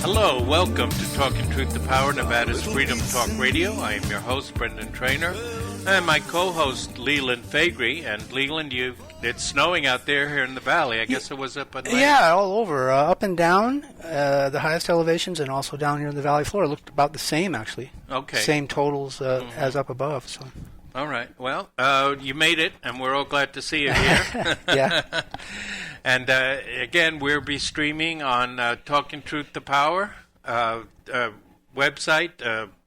Hello, welcome to Talking Truth to Power, Nevada's Freedom Talk Radio. I am your host, Brendan Trainor, and my co-host, Leland Faegre. And Leland, it's snowing out there here in the valley. I guess it was up at night. Yeah, all over, up and down, the highest elevations, and also down here in the valley floor. It looked about the same, actually. Okay. Same totals as up above. So. All right. Well, you made it, and we're all glad to see you here. Yeah. And again, we'll be streaming on Talking Truth to Power website,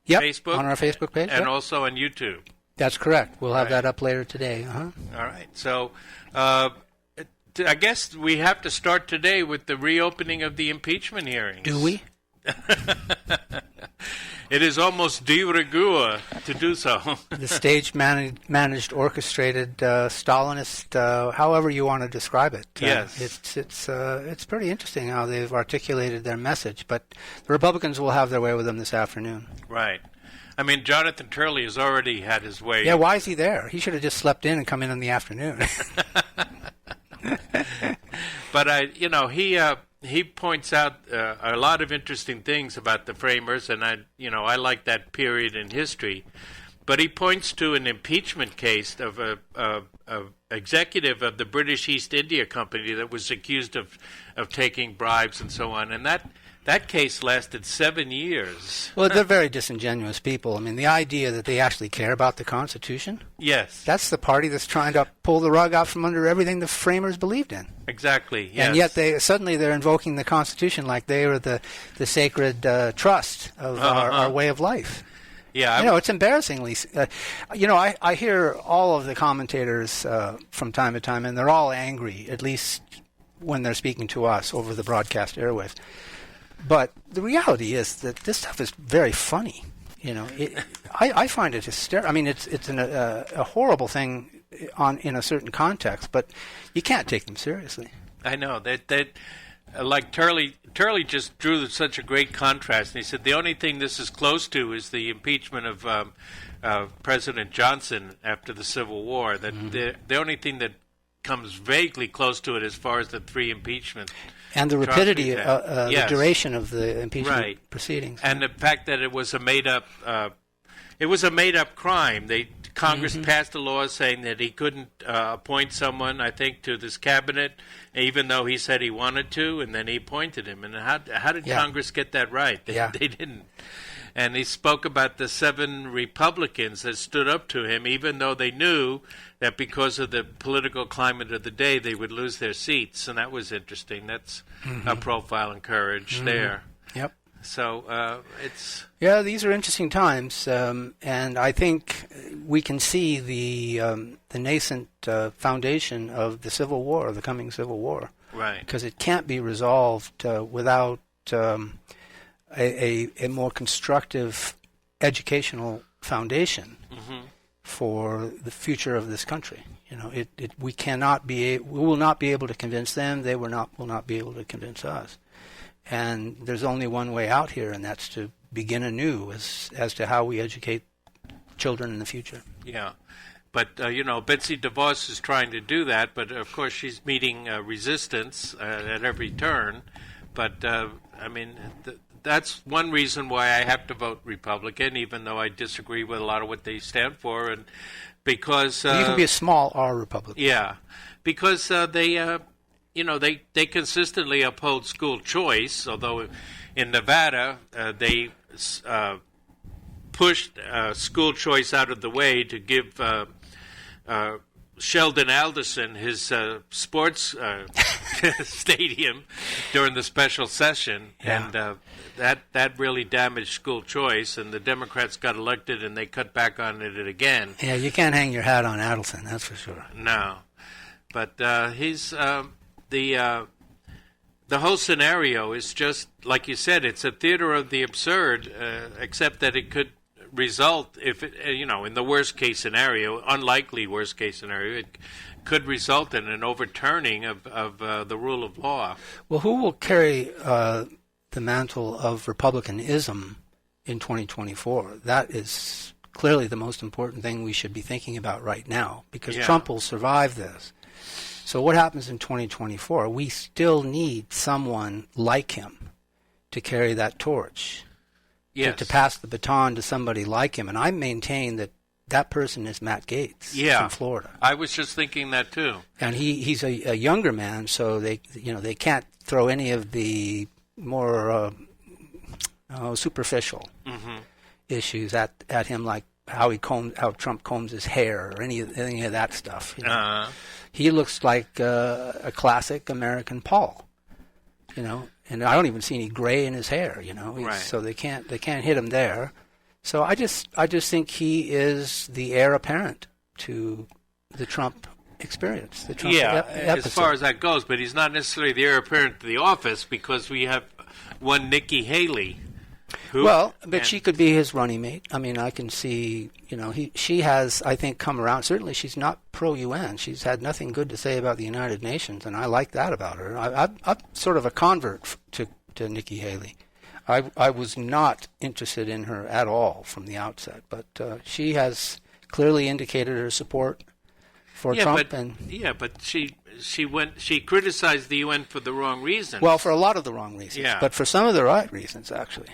Facebook. On our Facebook page. And also on YouTube. That's correct. We'll have that up later today. Uh-huh. All right. So I guess we have to start today with the reopening of the impeachment hearings. Do we? It is almost de rigueur to do so. The stage-managed, orchestrated, Stalinist, however you want to describe it. Yes. It's pretty interesting how they've articulated their message, but the Republicans will have their way with them this afternoon. Right. I mean, Jonathan Turley has already had his way. Yeah, why is he there? He should have just slept in and come in the afternoon. But, he points out a lot of interesting things about the framers, and I like that period in history. But he points to an impeachment case of a executive of the British East India Company that was accused of taking bribes and so on, and that case lasted 7 years. Well, they're very disingenuous people. I mean, the idea that they actually care about the Constitution. Yes. That's the party that's trying to pull the rug out from under everything the framers believed in. Exactly, yes. And yet they're invoking the Constitution like they are the sacred trust of our way of life. Yeah, it's embarrassingly. I hear all of the commentators from time to time, and they're all angry, at least when they're speaking to us over the broadcast airwaves. But the reality is that this stuff is very funny. I find it hysterical. I mean, it's a horrible thing in a certain context, but you can't take them seriously. I know that like Turley just drew such a great contrast, and he said the only thing this is close to is the impeachment of President Johnson after the Civil War. That the only thing that comes vaguely close to it as far as the three impeachments. And the rapidity, the duration of the impeachment proceedings, and the fact that it was a made-up crime. Congress passed a law saying that he couldn't appoint someone, I think, to this cabinet, even though he said he wanted to, and then he appointed him. And how did Congress get that right? They didn't. And he spoke about the 7 Republicans that stood up to him, even though they knew that because of the political climate of the day, they would lose their seats. And that was interesting. That's a profile in courage there. Yep. So it's... Yeah, these are interesting times. And I think we can see the nascent foundation of the Civil War, the coming Civil War. Right. Because it can't be resolved without... a more constructive educational foundation for the future of this country. We will not be able to convince them. They will not be able to convince us. And there's only one way out here, and that's to begin anew as to how we educate children in the future. Yeah. But, Betsy DeVos is trying to do that, but of course she's meeting resistance at every turn. But, that's one reason why I have to vote Republican, even though I disagree with a lot of what they stand for, and because you can be a small R Republican. Yeah, because they consistently uphold school choice. Although in Nevada they pushed school choice out of the way to give Sheldon Alderson his sports stadium during the special session, and that really damaged school choice, and the Democrats got elected and they cut back on it again. Yeah, you can't hang your hat on Adelson, that's for sure. No, but he's the whole scenario is just like you said. It's a theater of the absurd, except that it could result, if it, in the worst case scenario, unlikely worst case scenario, it could result in an overturning of the rule of law. Well, who will carry the mantle of republicanism in 2024? That is clearly the most important thing we should be thinking about right now, because Trump will survive this. So what happens in 2024? We still need someone like him to carry that torch, to pass the baton to somebody like him. And I maintain that that person is Matt Gaetz from Florida. I was just thinking that too. And he's a younger man, so they can't throw any of the more superficial issues at him, like how Trump combs his hair or any of that stuff. He looks like a classic American Paul, and I don't even see any gray in his hair, So they can't hit him there. So I just think he is the heir apparent to the Trump experience, the Trump episode. As far as that goes, but he's not necessarily the heir apparent to the office, because we have one Nikki Haley. She could be his running mate. I mean, I can see, she has, I think, come around. Certainly she's not pro-UN. She's had nothing good to say about the United Nations, and I like that about her. I'm sort of a convert to Nikki Haley. I was not interested in her at all from the outset, but she has clearly indicated her support for Trump. But she criticized the UN for the wrong reasons. Well, for a lot of the wrong reasons, but for some of the right reasons, actually.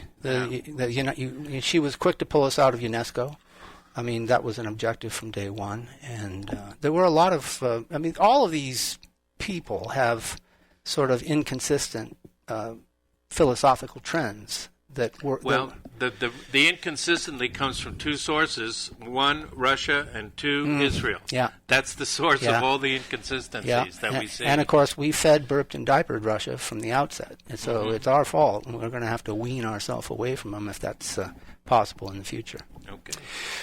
She was quick to pull us out of UNESCO. I mean, that was an objective from day one, and there were a lot of. All of these people have sort of inconsistent philosophical trends that were. Well, the inconsistency comes from two sources: one, Russia, and two, Israel. Yeah, that's the source of all the inconsistencies that we see. And of course, we fed, burped, and diapered Russia from the outset, and so it's our fault, and we're going to have to wean ourselves away from them if that's possible in the future. Okay.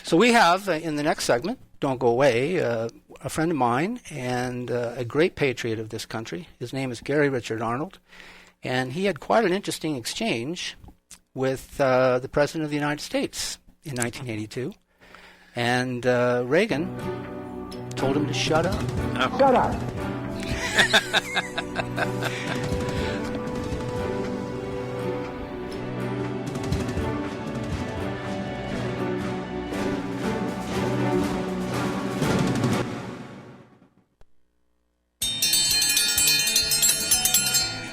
So we have in the next segment, don't go away, a friend of mine and a great patriot of this country. His name is Gary Richard Arnold. And he had quite an interesting exchange with the President of the United States in 1982. And Reagan told him to shut up. Oh. Shut up!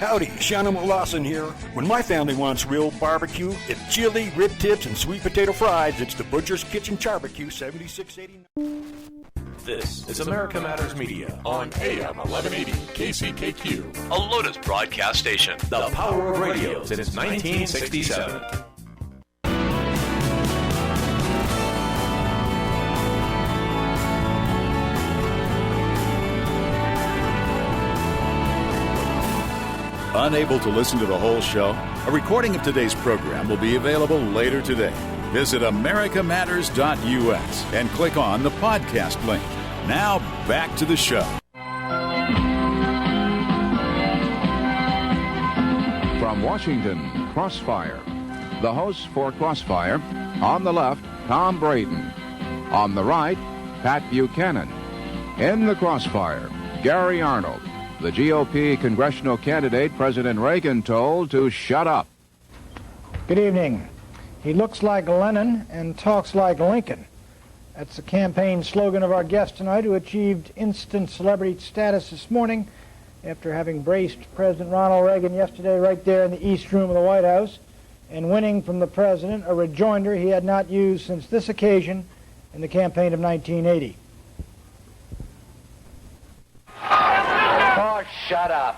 Howdy, Shannon Lawson here. When my family wants real barbecue, it's chili, rib tips, and sweet potato fries. It's the Butcher's Kitchen Barbecue, 7689. This is America Matters Media on AM 1180 KCKQ, a Lotus broadcast station. The power of radio since 1967. Unable to listen to the whole show? A recording of today's program will be available later today. Visit americamatters.us and click on the podcast link. Now, back to the show. From Washington, Crossfire. The hosts for Crossfire, on the left, Tom Braden. On the right, Pat Buchanan. In the Crossfire, Gary Arnold, the GOP congressional candidate President Reagan told to shut up. Good evening. He looks like Lenin and talks like Lincoln. That's the campaign slogan of our guest tonight, who achieved instant celebrity status this morning after having braced President Ronald Reagan yesterday right there in the East Room of the White House and winning from the president a rejoinder he had not used since this occasion in the campaign of 1980. Oh, shut up.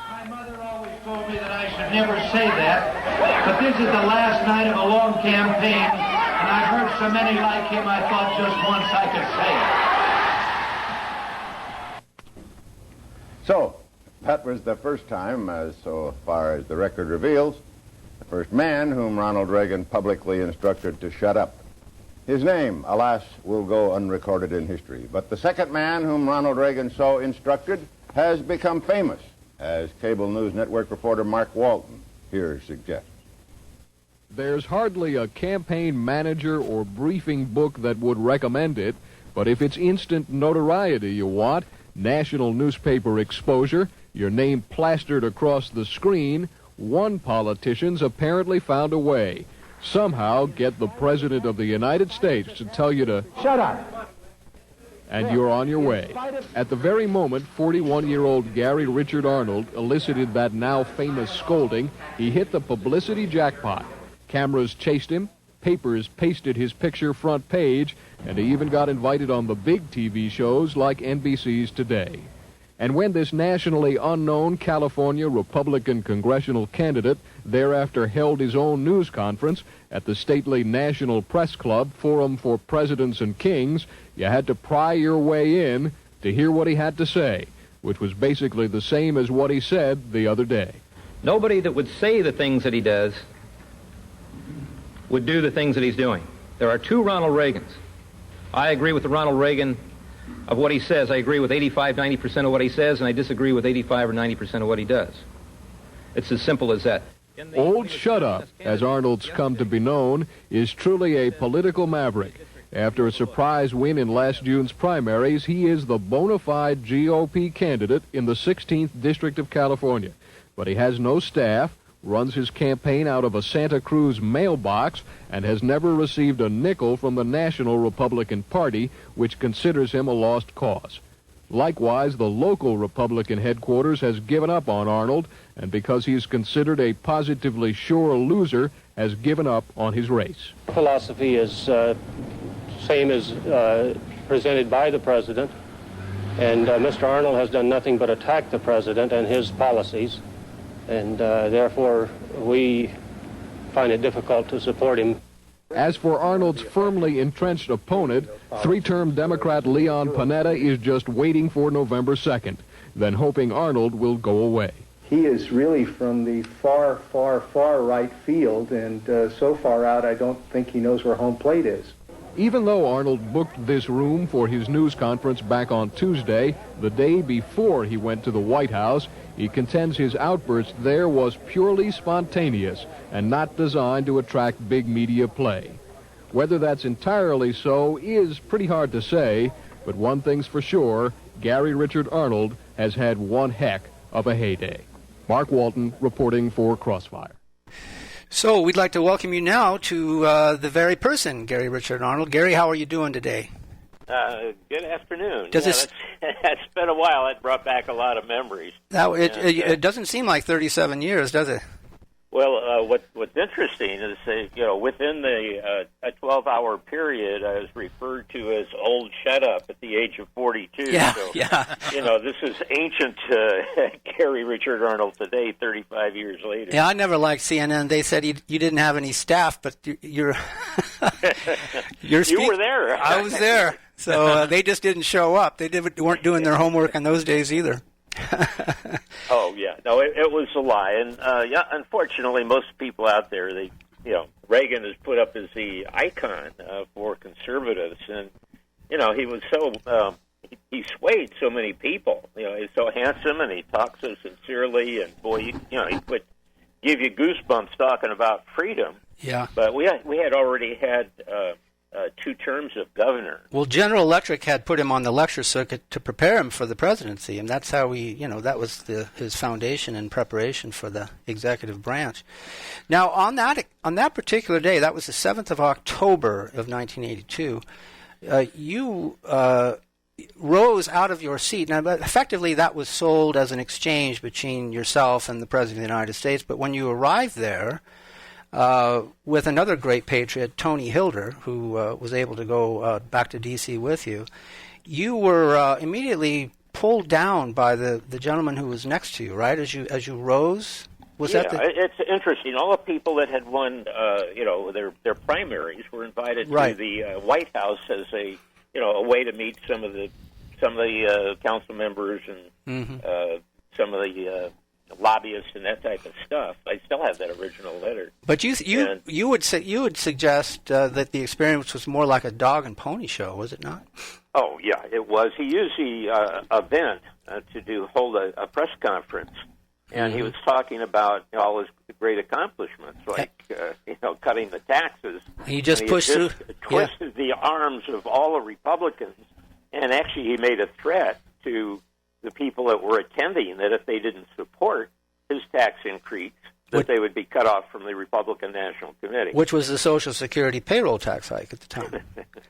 My mother always told me that I should never say that, but this is the last night of a long campaign, and I've heard so many like him, I thought just once I could say it. So, that was the first time, so far as the record reveals, the first man whom Ronald Reagan publicly instructed to shut up. His name, alas, will go unrecorded in history. But the second man whom Ronald Reagan so instructed has become famous, as cable news network reporter Mark Walton here suggests. There's hardly a campaign manager or briefing book that would recommend it, but if it's instant notoriety you want, national newspaper exposure, your name plastered across the screen, one politician's apparently found a way. Somehow get the President of the United States to tell you to shut up. And you're on your way. At the very moment 41-year-old Gary Richard Arnold elicited that now famous scolding, he hit the publicity jackpot. Cameras chased him, papers pasted his picture front page, and he even got invited on the big TV shows like NBC's Today. And when this nationally unknown California Republican congressional candidate thereafter held his own news conference at the stately National Press Club Forum for Presidents and Kings, you had to pry your way in to hear what he had to say, which was basically the same as what he said the other day. Nobody that would say the things that he does would do the things that he's doing. There are two Ronald Reagans. I agree with the Ronald Reagan of what he says. I agree with 85, 90% of what he says, and I disagree with 85 or 90% of what he does. It's as simple as that. Old Shut Up, as Arnold's come to be known, is truly a political maverick. After a surprise win in last June's primaries, he is the bona fide GOP candidate in the 16th District of California. But he has no staff, runs his campaign out of a Santa Cruz mailbox, and has never received a nickel from the National Republican Party, which considers him a lost cause. Likewise, the local Republican headquarters has given up on Arnold, and because he's considered a positively sure loser, has given up on his race. Philosophy is same as presented by the president, and Mr. Arnold has done nothing but attack the president and his policies. And therefore, we find it difficult to support him. As for Arnold's firmly entrenched opponent, three-term Democrat Leon Panetta is just waiting for November 2nd, then hoping Arnold will go away. He is really from the far, far, far right field, and so far out I don't think he knows where home plate is. Even though Arnold booked this room for his news conference back on Tuesday, the day before he went to the White House, he contends his outburst there was purely spontaneous and not designed to attract big media play. Whether that's entirely so is pretty hard to say, but one thing's for sure, Gary Richard Arnold has had one heck of a heyday. Mark Walton reporting for Crossfire. So we'd like to welcome you now to the very person, Gary Richard Arnold. Gary, how are you doing today? Good afternoon. It's been a while. It brought back a lot of memories. It doesn't seem like 37 years, does it? Well, what's interesting is, within a 12-hour period, I was referred to as Old Shut Up at the age of 42. Yeah, so, yeah. This is ancient Gary Richard Arnold today, 35 years later. Yeah, I never liked CNN. They said you didn't have any staff, but you're you were there. I was there. So they just didn't show up. They weren't doing their homework in those days either. Oh, yeah. No, it was a lie. And, unfortunately, most people out there, Reagan is put up as the icon for conservatives. And, he was so, he swayed so many people. He's so handsome and he talks so sincerely. And, boy, he would give you goosebumps talking about freedom. Yeah. But we had already had 2 terms of governor. Well, General Electric had put him on the lecture circuit to prepare him for the presidency, and that's how that was his foundation and preparation for the executive branch. Now, on that particular day, that was the 7th of October of 1982, you rose out of your seat. Now, effectively, that was sold as an exchange between yourself and the President of the United States, but when you arrived there, with another great patriot, Tony Hilder, who was able to go back to D.C. with you, you were immediately pulled down by the gentleman who was next to you, right? As you rose, it's interesting. All the people that had won, their primaries were invited to the White House as a way to meet some of the council members and some of the lobbyists and that type of stuff. I still have that original letter. But you would suggest that the experience was more like a dog and pony show, was it not? Oh yeah, it was. He used the event to hold a press conference And he was talking about all his great accomplishments, like cutting the taxes. He just twisted the arms of all the Republicans, and actually he made a threat to the people that were attending that if they didn't support his tax increase, that they would be cut off from the Republican National Committee. Which was the Social Security payroll tax hike at the time.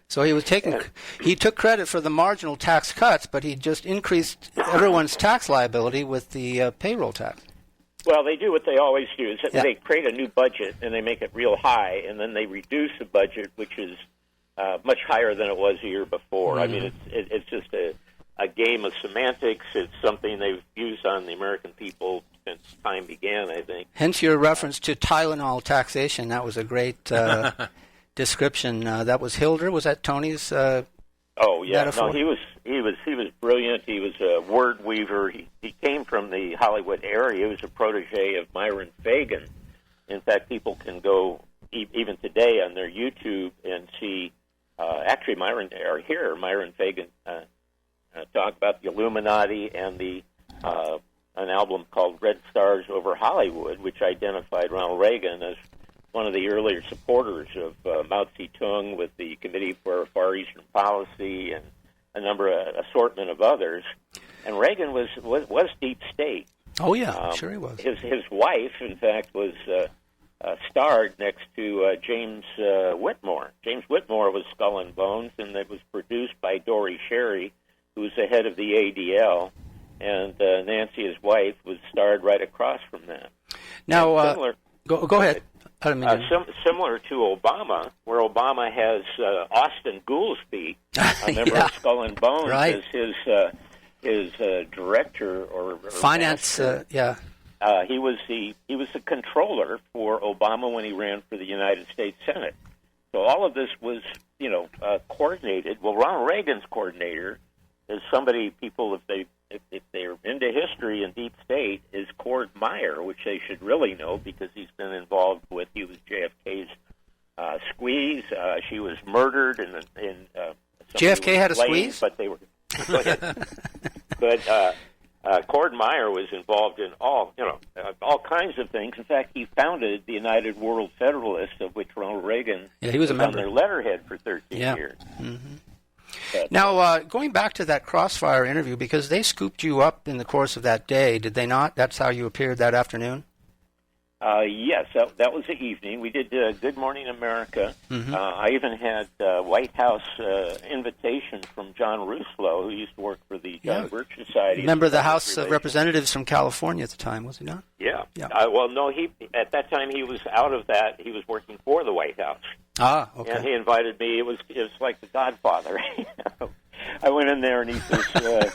So he took credit for the marginal tax cuts, but he just increased everyone's tax liability with the payroll tax. Well, they do what they always do, is that they create a new budget and they make it real high, and then they reduce the budget, which is much higher than it was a year before. I mean, it's just a game of semantics. It's something they've used on the American people since time began, I think. Hence your reference to Tylenol taxation. That was a great description. That was Hilder. Was that Tony's metaphor? No, he was brilliant. He was a word weaver. He came from the Hollywood area. He was a protege of Myron Faegre. In fact, people can go even today on their YouTube and see Myron Faegre talk about the Illuminati and an album called Red Stars Over Hollywood, which identified Ronald Reagan as one of the earlier supporters of Mao Zedong with the Committee for Far Eastern Policy and a assortment of others. And Reagan was deep state. Oh yeah, sure he was. His wife, in fact, was starred next to James Whitmore. James Whitmore was Skull and Bones, and it was produced by Dory Sherry, who was the head of the ADL, and Nancy, his wife, was starred right across from that. Now, go ahead. Similar to Obama, where Obama has Austin Goolsbee, a member of Skull and Bones, as his director or finance. He was the controller for Obama when he ran for the United States Senate. So all of this was, coordinated. Well, Ronald Reagan's coordinator is somebody if they're into history and deep state, is Cord Meyer, which they should really know because he's been involved with. He was JFK's squeeze. She was murdered in JFK had a squeeze, but they were. Go ahead. But Cord Meyer was involved in all kinds of things. In fact, he founded the United World Federalists, of which Ronald Reagan he was a member on their letterhead for 13 years. Mm-hmm. Now, going back to that Crossfire interview, because they scooped you up in the course of that day, did they not? That's how you appeared that afternoon? Yes, that was the evening. We did Good Morning America. Mm-hmm. I even had White House invitation from John Roosevelt, who used to work for the John Birch Society. Member of the House of Representatives from California at the time, was he not? Yeah. Well, no, at that time he was out of that. He was working for the White House. Ah, okay. And he invited me. It was like The Godfather. I went in there and he says,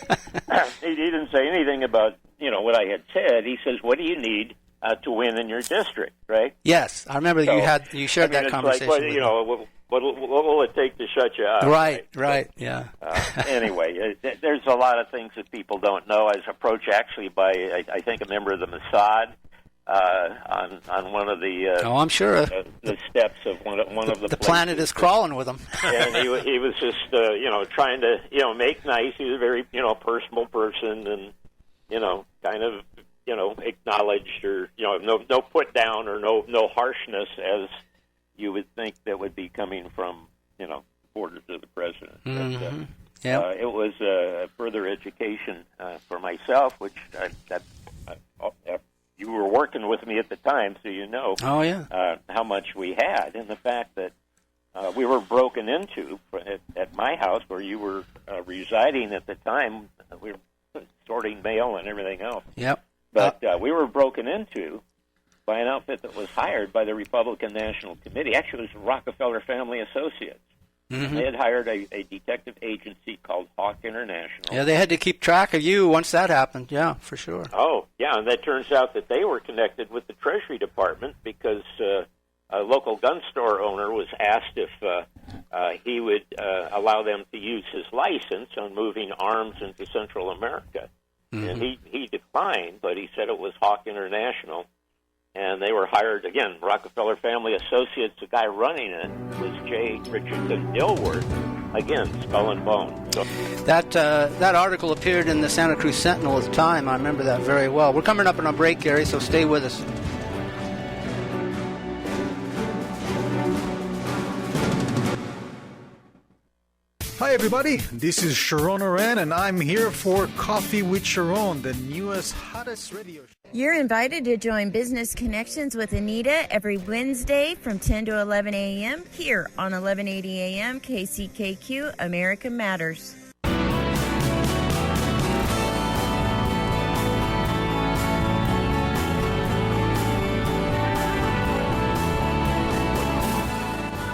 he didn't say anything about what I had said. He says, "What do you need to win in your district?" Right? Yes, I remember you shared that conversation. Like, what will it take to shut you up? Right, yeah. Anyway, there's a lot of things that people don't know. I was approached actually by, I think, a member of the Mossad on one of the I'm sure the steps of one of the planet is crawling with him. And he was just trying to make nice. He was a very personal person, and kind of acknowledged, or no put down or no harshness as you would think that would be coming from supporters of the president. Mm-hmm. But, it was a further education for myself, which you were working with me at the time, so how much we had, and the fact that we were broken into at my house where you were residing at the time. We were sorting mail and everything else. Yep. But we were broken into by an outfit that was hired by the Republican National Committee. Actually, it was Rockefeller Family Associates. Mm-hmm. They had hired a detective agency called Hawk International. Yeah, they had to keep track of you once that happened. Yeah, for sure. Oh, yeah, and that turns out that they were connected with the Treasury Department because a local gun store owner was asked if he would allow them to use his license on moving arms into Central America. Mm-hmm. And he declined, but he said it was Hawk International. And they were hired, again, Rockefeller Family Associates. The guy running it was J. Richardson Dilworth, again, skull and bone. So that article appeared in the Santa Cruz Sentinel at the time. I remember that very well. We're coming up on a break, Gary, so stay with us. Hi everybody, this is Sharon Oren and I'm here for Coffee with Sharon, the newest, hottest radio show. You're invited to join Business Connections with Anita every Wednesday from 10 to 11 a.m. here on 1180 a.m. KCKQ America Matters.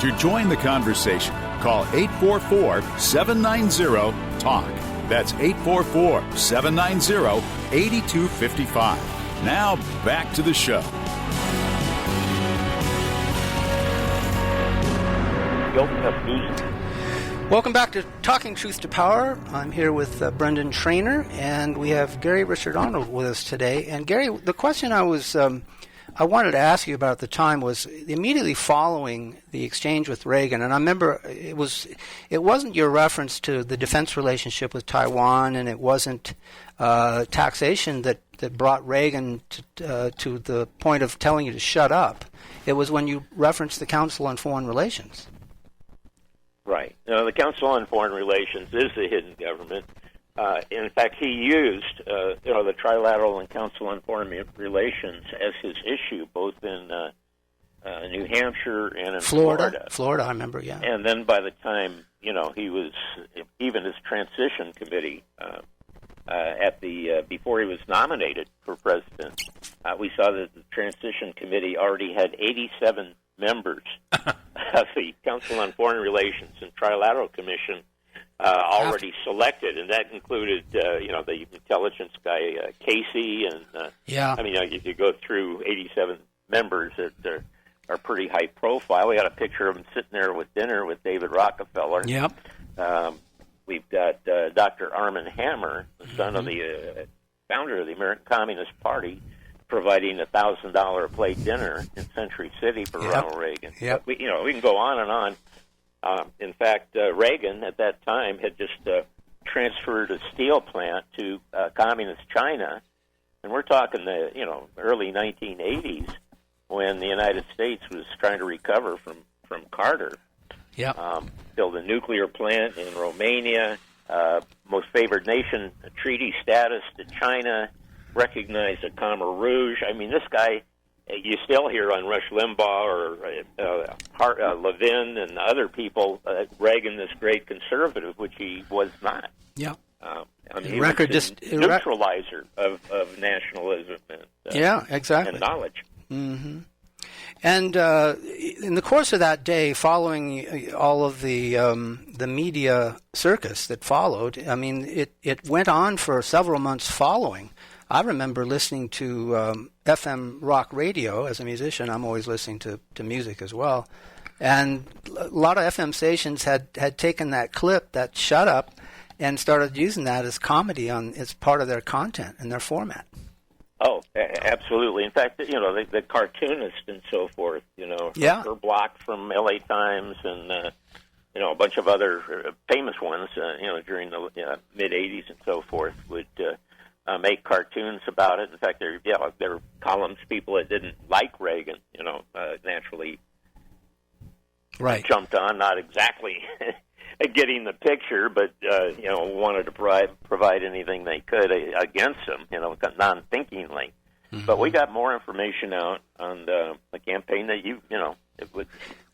To join the conversation, call 844-790-TALK. That's 844-790-8255. Now, back to the show. Welcome back to Talking Truth to Power. I'm here with Brendan Trainor, and we have Gary Richard Arnold with us today. And Gary, the question I wanted to ask you about at the time was immediately following the exchange with Reagan, and I remember it wasn't your reference to the defense relationship with Taiwan, and it wasn't taxation that brought Reagan to the point of telling you to shut up. It was when you referenced the Council on Foreign Relations. Right. The Council on Foreign Relations is a hidden government. In fact, he used, the Trilateral and Council on Foreign Relations as his issue, both in New Hampshire and in Florida. Florida, I remember, yeah. And then by the time, he was, even his transition committee, before he was nominated for president, we saw that the transition committee already had 87 members of the Council on Foreign Relations and Trilateral Commission already selected, and that included, the intelligence guy Casey, and you go through 87 members that are pretty high profile. We got a picture of him sitting there with dinner with David Rockefeller. Yep. We've got Dr. Armand Hammer, the son of the founder of the American Communist Party, providing a $1,000 a plate dinner in Century City for Ronald Reagan. Yep. We can go on and on. In fact, Reagan at that time had just transferred a steel plant to communist China, and we're talking the early 1980s when the United States was trying to recover from Carter. Yeah. Build a nuclear plant in Romania, most favored nation treaty status to China, recognize the Khmer Rouge. I mean, this guy. You still hear on Rush Limbaugh or Levin and other people, Reagan, this great conservative, which he was not. Yeah. He was a neutralizer of nationalism and exactly. and knowledge. Mm-hmm. And in the course of that day, following all of the media circus that followed, I mean, it went on for several months following. I remember listening to FM rock radio. As a musician, I'm always listening to music as well. And a lot of FM stations had taken that clip, that shut up, and started using that as comedy as part of their content and their format. Oh, absolutely. In fact, the cartoonist and so forth, her Block from LA Times and, a bunch of other famous ones, during the mid-'80s and so forth would make cartoons about it. In fact, there were columns, people that didn't like Reagan, naturally jumped on, not exactly getting the picture, but, wanted to provide anything they could against him, non-thinkingly. Mm-hmm. But we got more information out on the campaign that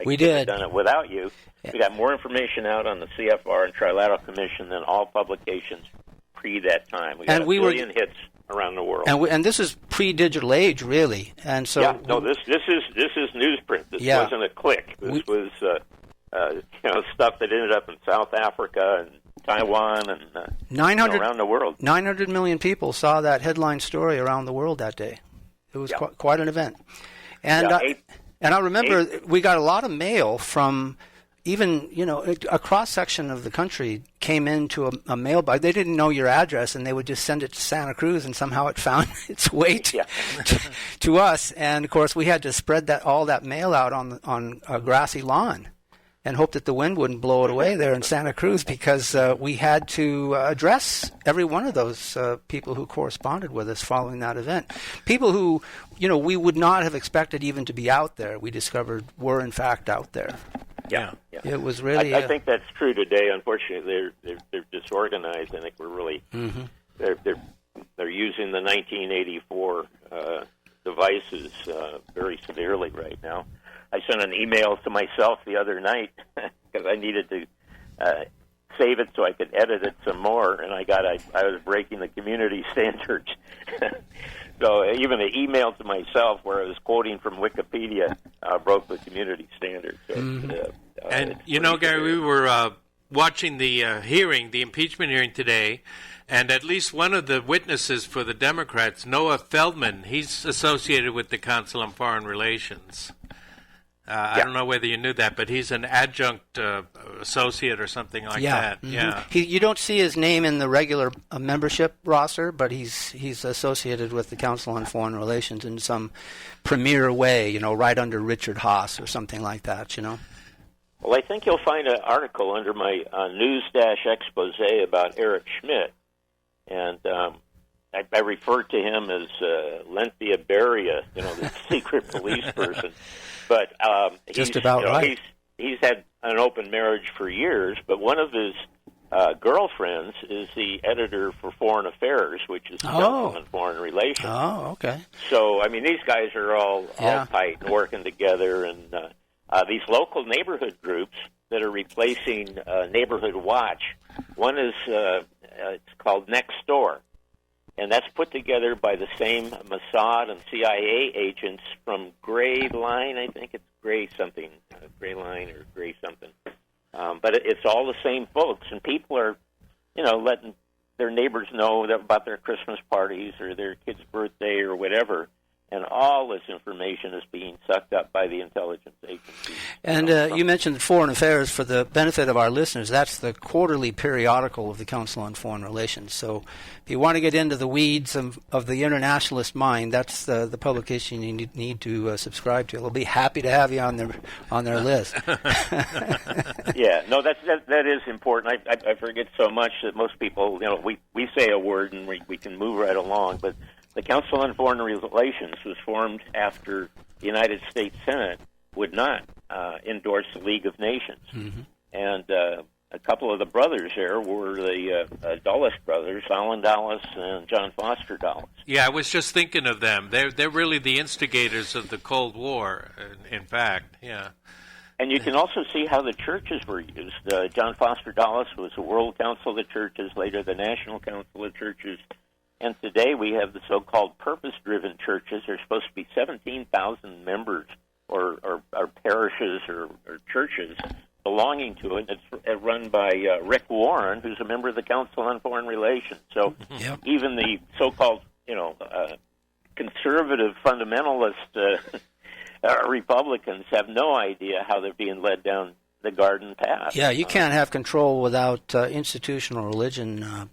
we did. Done it without you. Yeah. We got more information out on the CFR and Trilateral Commission than all publications pre that time. We got a billion hits around the world. And this is pre-digital age, really. And so this is newsprint. This wasn't a click. This was stuff that ended up in South Africa and Taiwan and around the world. 900 million people saw that headline story around the world that day. It was quite an event. And I remember we got a lot of mail from even, a cross-section of the country came into a mailbox. They didn't know your address, and they would just send it to Santa Cruz, and somehow it found its way to us. And, of course, we had to spread all that mail out on a grassy lawn. and hoped that the wind wouldn't blow it away there in Santa Cruz, because we had to address every one of those people who corresponded with us following that event. People who, we would not have expected even to be out there, we discovered were in fact out there. Yeah. It was really. I think that's true today. Unfortunately, they're disorganized. I think we're really they're using the 1984 devices very severely right now. I sent an email to myself the other night because I needed to save it so I could edit it some more, and I was breaking the community standards. So even an email to myself where I was quoting from Wikipedia broke the community standards. So, and Gary, we were watching the the impeachment hearing today, and at least one of the witnesses for the Democrats, Noah Feldman, he's associated with the Council on Foreign Relations. I don't know whether you knew that, but he's an adjunct associate or something like that. Mm-hmm. Yeah. You don't see his name in the regular membership roster, but he's associated with the Council on Foreign Relations in some premier way, right under Richard Haas or something like that, Well, I think you'll find an article under my news-expose about Eric Schmidt, and I refer to him as Lenthea Beria, the secret police person. But just about right. He's had an open marriage for years, but one of his girlfriends is the editor for Foreign Affairs, which is the Council on Foreign Relations. Oh, okay. So, these guys are all tight and working together, and these local neighborhood groups that are replacing Neighborhood Watch. One is it's called Next Door. And that's put together by the same Mossad and CIA agents from Gray Line. I think it's Gray something, Gray Line or Gray something. But it's all the same folks, and people are, letting their neighbors know about their Christmas parties or their kid's birthday or whatever. And all this information is being sucked up by the intelligence agencies. And you mentioned Foreign Affairs. For the benefit of our listeners, that's the quarterly periodical of the Council on Foreign Relations. So if you want to get into the weeds of the internationalist mind, that's the publication you need to subscribe to. They'll be happy to have you on their list. Yeah, no, that is important. I forget so much that most people, we say a word and we can move right along, but the Council on Foreign Relations was formed after the United States Senate would not endorse the League of Nations. Mm-hmm. And a couple of the brothers there were the Dulles brothers, Alan Dulles and John Foster Dulles. Yeah, I was just thinking of them. They're really the instigators of the Cold War, in fact, yeah. And you can also see how the churches were used. John Foster Dulles was the World Council of the Churches, later the National Council of Churches. And today we have the so-called purpose-driven churches. There's supposed to be 17,000 members or parishes or churches belonging to it. It's run by Rick Warren, who's a member of the Council on Foreign Relations. So even the so-called, conservative fundamentalist Republicans have no idea how they're being led down the garden path. Yeah, you can't have control without institutional religion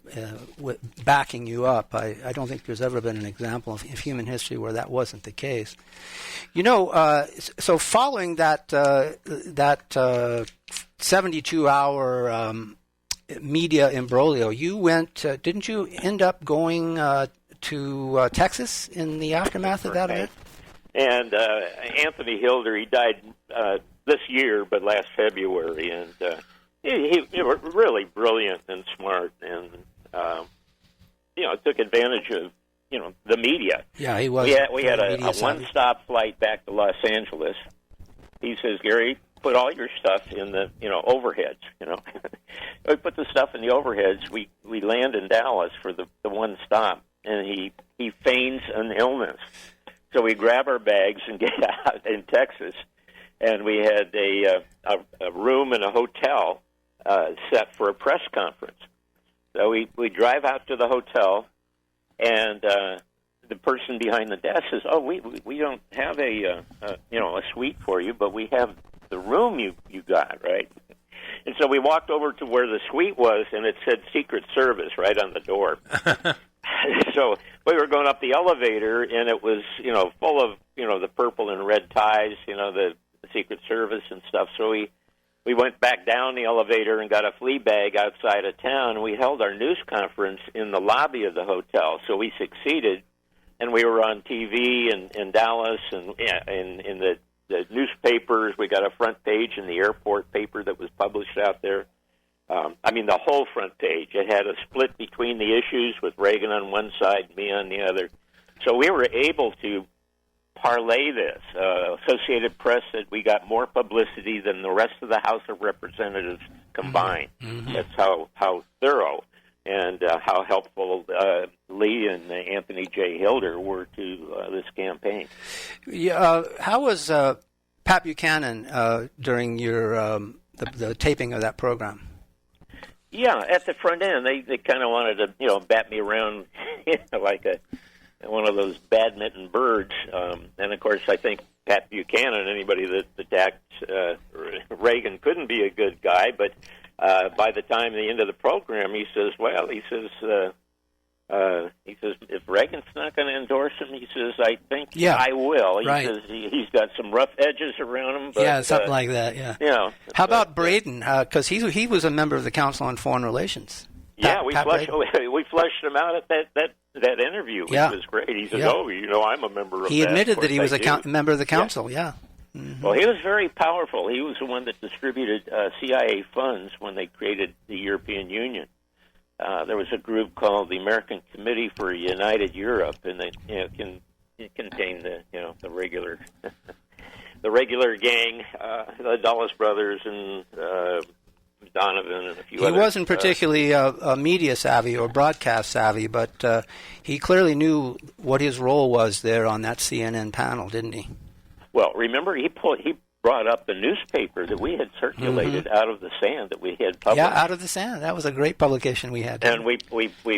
backing you up. I don't think there's ever been an example of human history where that wasn't the case. So following that 72-hour media imbroglio, you went. Didn't you end up going to Texas in the aftermath of that event? And Anthony Hilder, he died this year, but last February, and he was really brilliant and smart, and took advantage of the media. Yeah, he was. We had a one-stop flight back to Los Angeles. He says, Gary, put all your stuff in the overheads. We put the stuff in the overheads. We land in Dallas for the one stop, and he feigns an illness. So we grab our bags and get out in Texas. And we had a room in a hotel set for a press conference. So we drive out to the hotel, and the person behind the desk says, "Oh, we don't have a suite for you, but we have the room you got, right?" And so we walked over to where the suite was, and it said Secret Service right on the door. So we were going up the elevator, and it was full of the purple and red ties, the Secret Service and stuff. So we we went back down the elevator and got a flea bag outside of town, and we held our news conference in the lobby of the hotel. So we succeeded, and we were on TV in Dallas and in the newspapers. We got a front page in the airport paper that was published out there. The whole front page. It had a split between the issues with Reagan on one side, me on the other. So we were able to parlay this. Associated Press said we got more publicity than the rest of the House of Representatives combined. Mm-hmm. That's how thorough and how helpful Lee and Anthony J. Hilder were to this campaign. Yeah, how was Pat Buchanan during your the taping of that program? Yeah, at the front end, they kind of wanted to bat me around like one of those badminton birds. And of course, I think Pat Buchanan, anybody that attacked Reagan, couldn't be a good guy. But by the time the end of the program, he says, if Reagan's not going to endorse him, he says, I think I will. He says he's got some rough edges around him. But, something like that, yeah. How about Braden? Because he was a member of the Council on Foreign Relations. We flushed him out at that interview, which was great. He said, I'm a member of that. He admitted that he was a member of the Council, Mm-hmm. Well, he was very powerful. He was the one that distributed CIA funds when they created the European Union. There was a group called the American Committee for United Europe, and it contained the regular the regular gang, the Dulles brothers and Donovan and a few others. He wasn't particularly media savvy or broadcast savvy, but he clearly knew what his role was there on that CNN panel, didn't he? Well, remember, he brought up the newspaper that we had circulated out of the sand that we had published. Yeah, Out of the Sand. That was a great publication we had. And we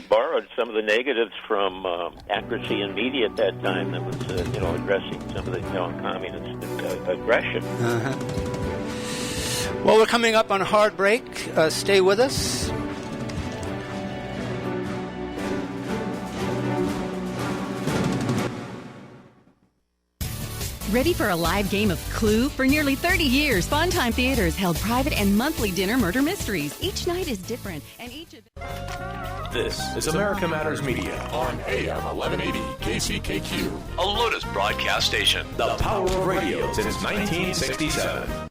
borrowed some of the negatives from Accuracy in Media at that time that was addressing some of the communist aggression. Well, we're coming up on a hard break. Stay with us. Ready for a live game of Clue? For nearly 30 years, Fun Time Theater has held private and monthly dinner murder mysteries. Each night is different, and each of This is America Matters Media on AM 1180 KCKQ, a Lotus broadcast station. The power of radio since 1967.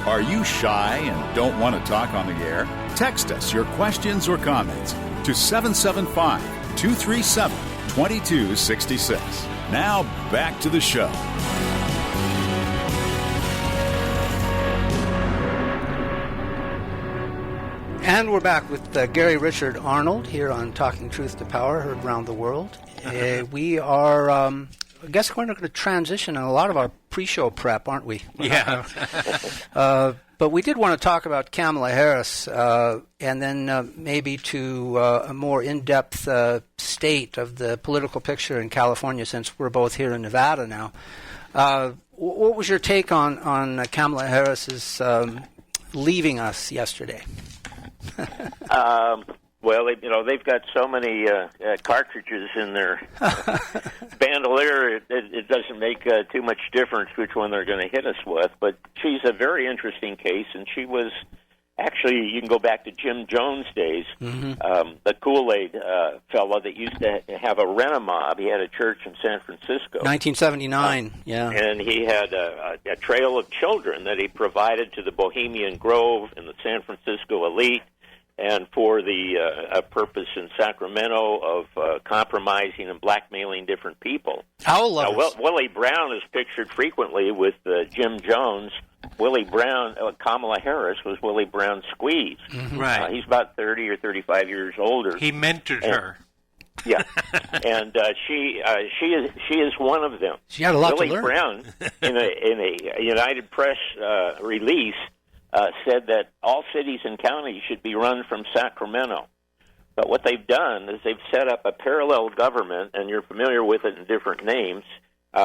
Are you shy and don't want to talk on the air? Text us your questions or comments to 775-237-2266. Now, back to the show. And we're back with Gary Richard Arnold here on Talking Truth to Power, heard around the world. We are... I guess we're going to transition in a lot of our pre-show prep, aren't we? Yeah. But we did want to talk about Kamala Harris and then maybe to a more in-depth state of the political picture in California, since we're both here in Nevada now. What was your take on Kamala Harris's leaving us yesterday? Well, they've got so many cartridges in their bandolier, it doesn't make too much difference which one they're going to hit us with. But she's a very interesting case, and she was actually, you can go back to Jim Jones' days, the Kool-Aid fellow that used to have a rent-a-mob. He had a church in San Francisco. 1979, yeah. And he had a trail of children that he provided to the Bohemian Grove and the San Francisco elite, and for the purpose in Sacramento of compromising and blackmailing different people. Willie Brown is pictured frequently with Jim Jones. Willie Brown, Kamala Harris was Willie Brown's squeeze. Right. He's about 30 or 35 years older. He mentored her. Yeah, and she is one of them. She had a lot Willie to learn. Brown, in a United Press release, said that all cities and counties should be run from Sacramento. But what they've done is they've set up a parallel government, and you're familiar with it in different names.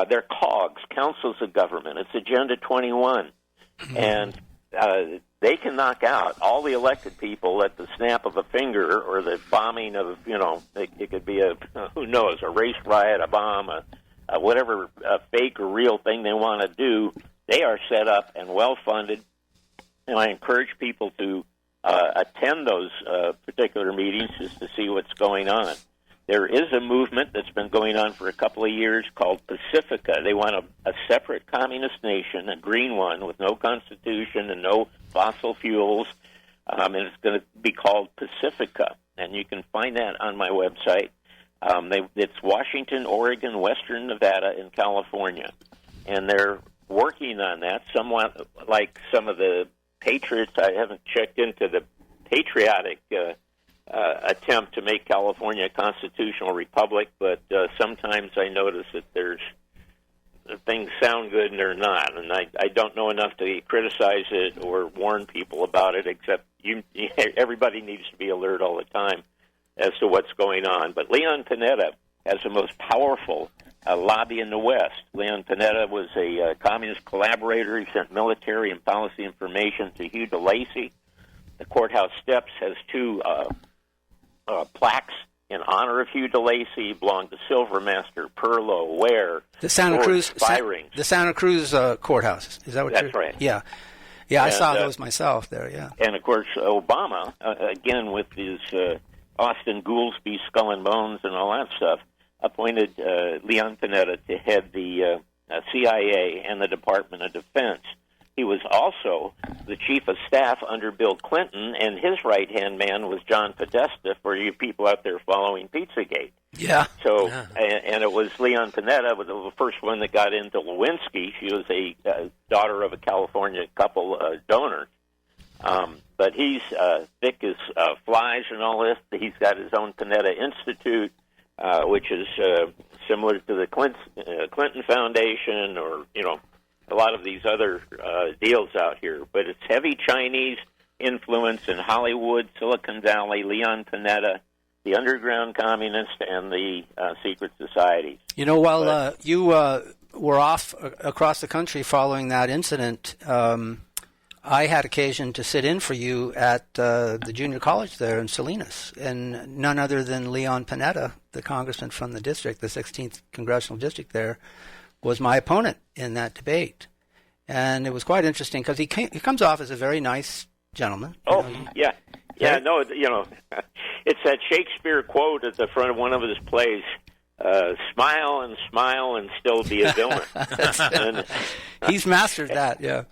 They're COGS, Councils of Government. It's Agenda 21. And they can knock out all the elected people at the snap of a finger, or the bombing of, it could be a race riot, a bomb, whatever fake or real thing they want to do. They are set up and well-funded, and I encourage people to attend those particular meetings just to see what's going on. There is a movement that's been going on for a couple of years called Pacifica. They want a separate communist nation, a green one with no constitution and no fossil fuels, and it's going to be called Pacifica. And you can find that on my website. It's Washington, Oregon, Western Nevada, and California. And they're working on that, somewhat like some of the patriots. I haven't checked into the patriotic attempt to make California a constitutional republic, but sometimes I notice that things sound good and they're not, and I don't know enough to criticize it or warn people about it, except everybody needs to be alert all the time as to what's going on. But Leon Panetta has the most powerful lobby in the West. Leon Panetta was a communist collaborator. He sent military and policy information to Hugh DeLacy. The courthouse steps has two plaques in honor of Hugh DeLacy, belong to Silvermaster, Perlow, Ware, the Santa Cruz courthouse. Is that what That's right. Yeah. Yeah, I saw those myself there, yeah. And, of course, Obama, again with his Austin Goolsbee skull and bones and all that stuff, appointed Leon Panetta to head the CIA and the Department of Defense. He was also the chief of staff under Bill Clinton, and his right-hand man was John Podesta, for you people out there following Pizzagate. Yeah. So, and it was Leon Panetta was the first one that got into Lewinsky. She was a daughter of a California couple donor. But he's thick as flies and all this. He's got his own Panetta Institute, which is similar to the Clinton Foundation, or, a lot of these other deals out here. But it's heavy Chinese influence in Hollywood, Silicon Valley, Leon Panetta, the underground communists, and the secret societies. While you were off across the country following that incident, I had occasion to sit in for you at the junior college there in Salinas, and none other than Leon Panetta, the congressman from the district, the 16th congressional district there, was my opponent in that debate. And it was quite interesting because he comes off as a very nice gentleman. Yeah, no, it's that Shakespeare quote at the front of one of his plays, smile and still be a villain. And, he's mastered that, yeah.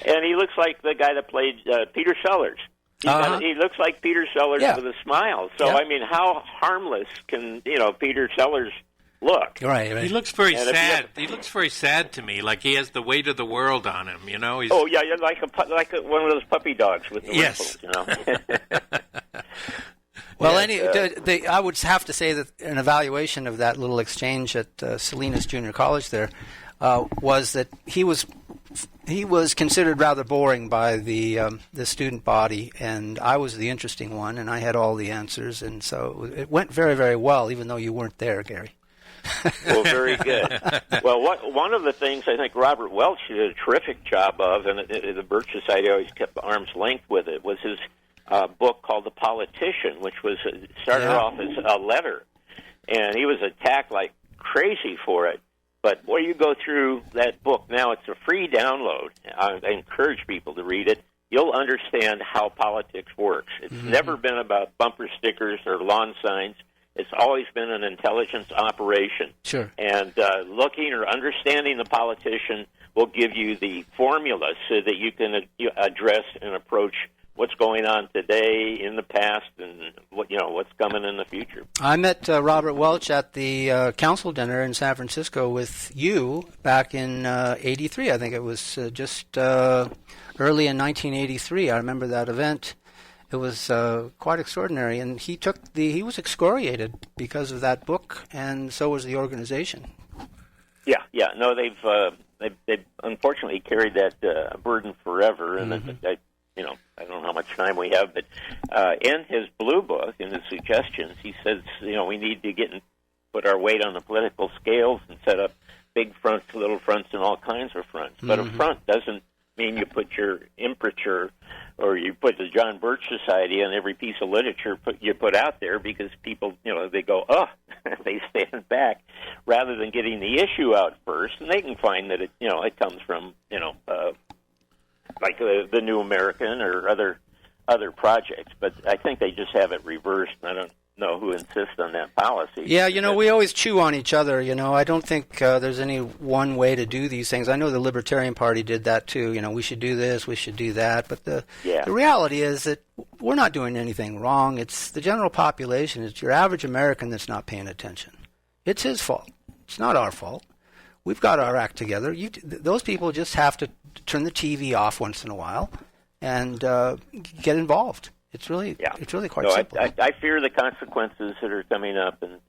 And he looks like the guy that played Peter Sellers. He looks like Peter Sellers with a smile. So, I mean, how harmless can, Peter Sellers look? Right. He looks very sad. He looks very sad to me, like he has the weight of the world on him, He's, like one of those puppy dogs with the wrinkles, Well, I would have to say that an evaluation of that little exchange at Salinas Junior College there was that he was considered rather boring by the student body, and I was the interesting one, and I had all the answers, and so it went very, very well, even though you weren't there, Gary. Well, very good. Well, one of the things I think Robert Welch did a terrific job of, and the Birch Society always kept arm's length with it, was his book called The Politician, which was started off as a letter, and he was attacked like crazy for it. But when you go through that book now, it's a free download. I encourage people to read it. You'll understand how politics works. It's never been about bumper stickers or lawn signs. It's always been an intelligence operation. Sure. And looking or understanding the politician will give you the formula so that you can address and approach what's going on today, in the past, and what's coming in the future. I met Robert Welch at the council dinner in San Francisco with you back in '83. I think it was just early in 1983. I remember that event. It was quite extraordinary, and he was excoriated because of that book, and so was the organization. Yeah. No, they've unfortunately carried that burden forever, and I don't know how much time we have, but in his blue book, in his suggestions, he says, we need to put our weight on the political scales and set up big fronts, little fronts, and all kinds of fronts. But a front doesn't mean you put your imprimatur or you put the John Birch Society on every piece of literature you put out there, because people, they go, oh, they stand back, rather than getting the issue out first, and they can find that it comes from like the New American or other projects. But I think they just have it reversed, and I don't know who insists on that policy. Yeah, we always chew on each other. I don't think there's any one way to do these things. I know the Libertarian Party did that too. We should do this, we should do that. But the reality is that we're not doing anything wrong. It's the general population. It's your average American that's not paying attention. It's his fault. It's not our fault. We've got our act together. Those people just have to turn the TV off once in a while and get involved. It's really quite simple. I fear the consequences that are coming up, and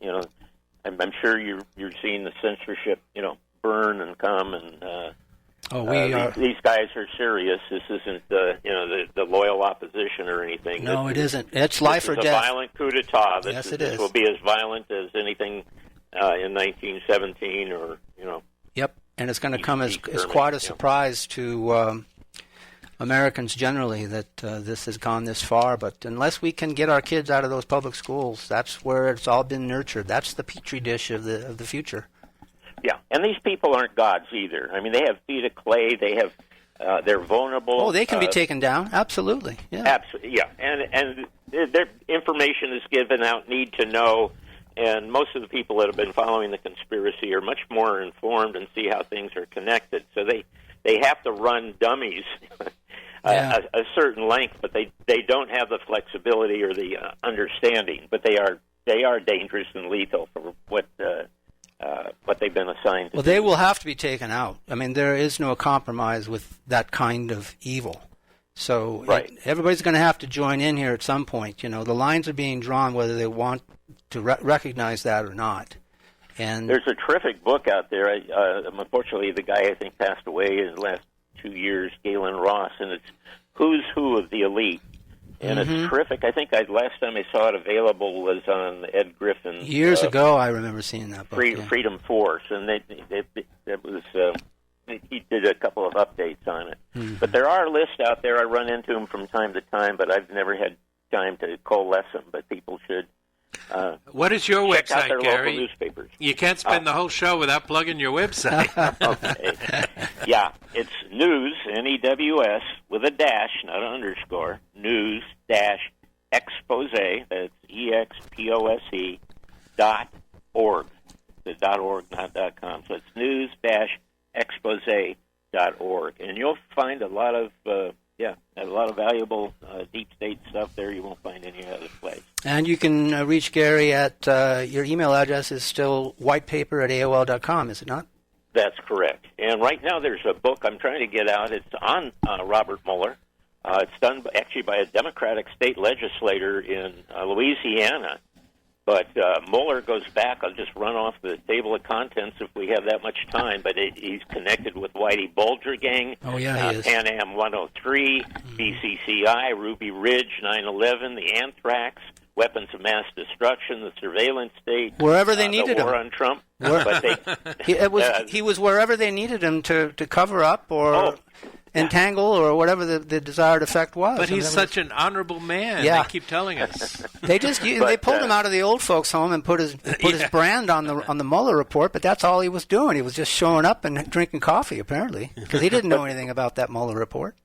I'm sure you're seeing the censorship, burn and come, and these guys are serious. This isn't the loyal opposition or anything. No, it isn't. It's life or death. It's a violent coup d'état. Yes, it is. This will be as violent as anything in 1917, or Yep, and it's going to come as quite a surprise to Americans generally that this has gone this far. But unless we can get our kids out of those public schools, that's where it's all been nurtured. That's the petri dish of the future. Yeah, and these people aren't gods either. I mean, they have feet of clay. They have they're vulnerable. Oh, they can be taken down. Absolutely. Yeah. Absolutely. Yeah, and their information is given out. Need to know. And most of the people that have been following the conspiracy are much more informed and see how things are connected. So they have to run dummies a certain length, but they don't have the flexibility or the understanding. But they are dangerous and lethal for what they've been assigned to. Well, they will have to be taken out. I mean, there is no compromise with that kind of evil. So everybody's going to have to join in here at some point. The lines are being drawn whether they want to recognize that or not. And there's a terrific book out there. Unfortunately, the guy I think passed away in the last 2 years, Galen Ross, and it's Who's Who of the Elite. And it's terrific. I think last time I saw it available was on Ed Griffin's... Years ago, I remember seeing that book. Freedom Force, and it was... he did a couple of updates on it. But there are lists out there. I run into them from time to time, but I've never had time to coalesce them. But people should what is your check website, out their Gary? local newspapers. You can't spend the whole show without plugging your website. Okay. Yeah, it's news, N-E-W-S, with a dash, not an underscore, news dash expose, that's E-X-P-O-S-E, .org. It's .org, not .com. So it's news dash expose.org, and you'll find a lot of valuable deep state stuff there you won't find any other place. And you can reach Gary at your email address is still whitepaper@AOL.com, is it not? That's correct. And right now there's a book I'm trying to get out. It's on Robert Mueller. It's done actually by a Democratic state legislator in Louisiana. But Mueller goes back. I'll just run off the table of contents if we have that much time. But he's connected with Whitey Bulger Gang, he is. Pan Am 103, BCCI, Ruby Ridge, 9/11, the Anthrax, weapons of mass destruction, the surveillance state, wherever they needed the war him. on Trump. But he was wherever they needed him to cover up or entangle or whatever the desired effect was. But he's such an honorable man. Yeah. They keep telling us. They pulled him out of the old folks' home and put his brand on the Mueller report. But that's all he was doing. He was just showing up and drinking coffee, apparently, because he didn't know anything about that Mueller report.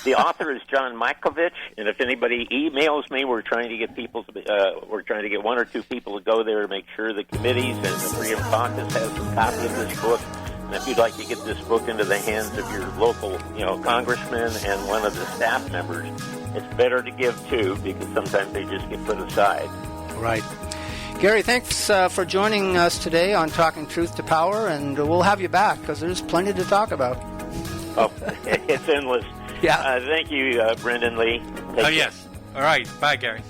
The author is John Mikovich, and if anybody emails me, we're trying to get one or two people to go there to make sure the committees and the Freedom Caucus has a copy of this book. And if you'd like to get this book into the hands of your local, congressman and one of the staff members, it's better to give two because sometimes they just get put aside. Right. Gary, thanks for joining us today on Talking Truth to Power, and we'll have you back because there's plenty to talk about. Oh, it's endless. Yeah. Thank you, Brendan Lee. Yes. All right. Bye, Gary.